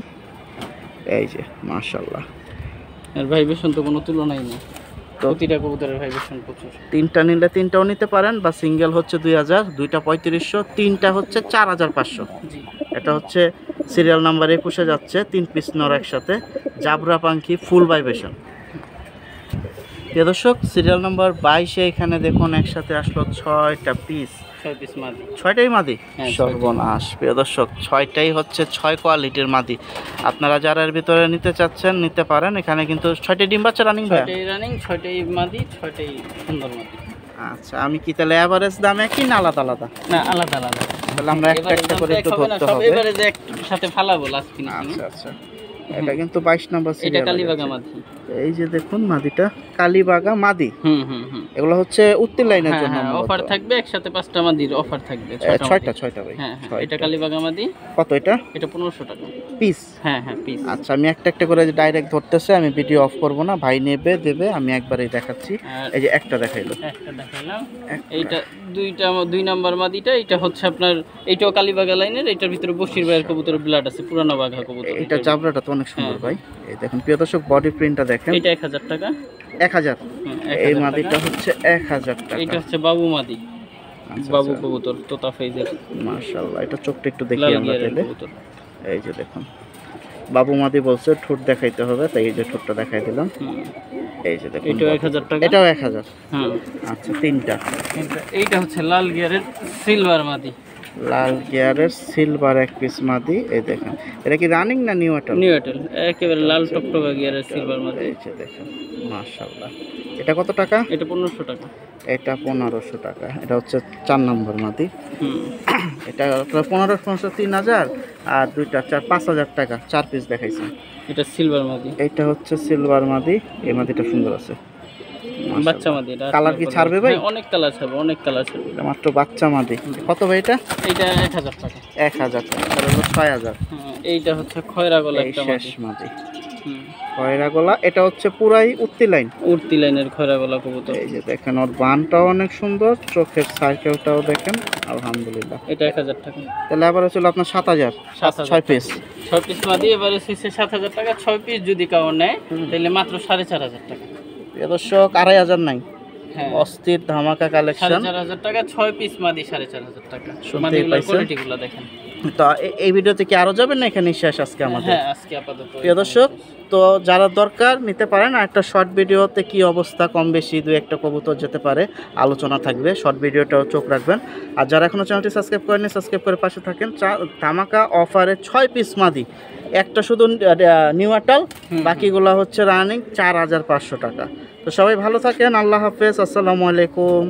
এই যে মাশাআল্লাহ, আর ভাইব্রেশন তো কোনো তুলনাই নেই। প্রতিটা কবুতরের ভাইব্রেশন প্রচুর। 3টা নিলে 3টাও নিতে পারেন, বা সিঙ্গেল হচ্ছে 2000, 2টা 3500, 3টা হচ্ছে 4500। এটা হচ্ছে সিরিয়াল নাম্বার 21-এ যাচ্ছে, 3 পিস নর একসাথে, জাবরা পাখি, ফুল ভাইব্রেশন। প্রিয় দর্শক, সিরিয়াল নাম্বার 22-এ এখানে দেখুন একসাথে আসলো 6টা পিস। 6 পিস মাদি। 6টাই মাদি? সর্বনাশ প্রিয় দর্শক, 6টাই হচ্ছে 6 কোয়ালিটির মাদি। আপনারা যারা এর ভিতরে নিতে চাচ্ছেন নিতে পারেন। এখানে কিন্তু 6টাই ডিম বাচ্চা রানিং ভাই? 6টাই রানিং, 6টাই মাদি, 6টাই সুন্দর মাদি। আচ্ছা, আমি কি তাহলে এভারেজ দাম একই না আলাদা আলাদা? না, আলাদা আলাদা। তাহলে আমরা একটা একটা করে একটু ধরতে হবে। সব এবারে যে একসাথে ফালাবো লাস্ট ফিনিশিং। আচ্ছা আচ্ছা, এটা কিন্তু 22 নম্বর সিরিয়াল। এটা কালীবাগা মাদি। এই যে দেখুন মাদিটা কালীবাগা মাদি, হুম হুম হুম। এগুলো হচ্ছে উত্তর লাইনের হ্যাঁ জন্য হ্যাঁ, মূলত। অফার থাকবে একসাথে 5টা মাদির অফার থাকবে, ছয়টা ভাই। হ্যাঁ হ্যাঁ, ছয়টা। এটা কালীবাগা মাদি। কত এটা? এটা 1500 টাকা পিস? হ্যাঁ হ্যাঁ পিস। আচ্ছা, আমি একটা একটা করে ডাইরেক্ট ধরতেছে, আমি ভিডিও অফ করব না, ভাই নেবে দেবে, আমি একবারেই দেখাচ্ছি। আর এই যে একটা দেখাইলো, একটা দেখাইলাম, এইটা দুই নাম্বার মাদিটা, এটা হচ্ছে আপনার এইটাও কালীবাগা লাইনের, এটার ভিতরে বশির ভাইয়ের কবুতরের ব্লাড আছে, পুরানো বাঘা কবুতর। এটা জাবরাটা তো অনেক সুন্দর ভাই। এই দেখুন প্রিয় দর্শক, বডি প্রিন্টটা দেখেন। এটা 1000 টাকা। 1000? এই মাদিটা হচ্ছে 1000 টাকা। এটা হচ্ছে বাবু মাদি, বাবু কবুতর তোতা ফেজের। মাশাআল্লাহ, এটা চোখটা একটু দেখি লাল আমরা গিয়ারের তাহলে। কবুতর। এই যে দেখুন, বাবু মাদি বলছে ঠোঁট দেখাইতে হবে, তাই এই যে ঠোঁটটা দেখাই দিলাম। এই যে দেখুন, এটাও 1000 টাকা। এটাও 1000? হুম। আচ্ছা, তিনটা। এইটা হচ্ছে লাল গিয়ারের সিলভার মাদি, লাল গিয়ারের সিলভার এক পিস মাদি। এই দেখেন, এটা কি রানিং না নিউ অ্যাটাল? নিউ এটেল, একেবারে লাল টকটকা গিয়ারের সিলভার মাদি। এই যে দেখেন, মাশাআল্লাহ। এটা কত টাকা? এটা 1500 টাকা। এটা 1500 টাকা। এটা হচ্ছে 4 নম্বর মাদি। হুম। এটা 1500 3000, আর দুইটা 5000 টাকা, 4 পিস দেখাইছে। এটা সিলভার মাদি। এইটা হচ্ছে সিলভার মাদি, এই মাদিটা সুন্দর আছে। বাচ্চা মাদি। এটা কালার কি ছাড়বে ভাই? অনেক কালার ছাড়বে, অনেক কালার ছাড়বে। এটা মাত্র বাচ্চা মাদি। কত ভাই এটা? এটা 1000 টাকা। 1000 টাকা। আর হলো 6000। হ্যাঁ, এইটা হচ্ছে খয়রা গলা এই একটা শেষ মাদি। মাদি, হুম। খয়রা গলা। এটা হচ্ছে পুরাই উত্তি লাইন। উড়তি লাইনের খয়রা গলা কবুতর। এই যে দেখেন, ওর বানটাও অনেক সুন্দর, চোখের সার্কেলটাও দেখেন, আলহামদুলিল্লাহ। এটা 1000 টাকা। তাহলে আবার হচ্ছিল আপনার 7000, 7000 6 পিস। 6 পিস মাদি, এবারে হচ্ছে 7000 টাকা। 6 পিস যদি কাউ নেয় তাহলে মাত্র 4500 টাকা। প্রিয় দর্শক, 2500 নাই, হ্যাঁ, অস্থির ধামাকা কালেকশন। 4500 টাকা, 6 পিস মাদি 4500 টাকা। শুনতেই মাদিগুলোর পাইছেন। কোয়ালিটিগুলো দেখেন। তো এই ভিডিওতে কি আরো যাবেন না এখানে শেষ আজকে আমাদের? হ্যাঁ, আজকে আপাতত। প্রিয় দর্শক, তো যারা দরকার নিতে পারেন। আর একটা শর্ট ভিডিওতে কি অবস্থা, কম বেশি দু একটা কবুতর যেতে পারে, আলোচনা থাকবে, শর্ট ভিডিওটাও চোখ রাখবেন। আর যারা এখনো চ্যানেলটি সাবস্ক্রাইব করেনি, সাবস্ক্রাইব করে পাশে থাকেন। ধামাকা অফারে 6 পিস মাদি, একটা শুধু নিউ অ্যাটাল, বাকিগুলো হচ্ছে রানিং, 4500 টাকা। তো সবাই ভালো থাকেন, আল্লাহ হাফেজ, আসসালামু আলাইকুম।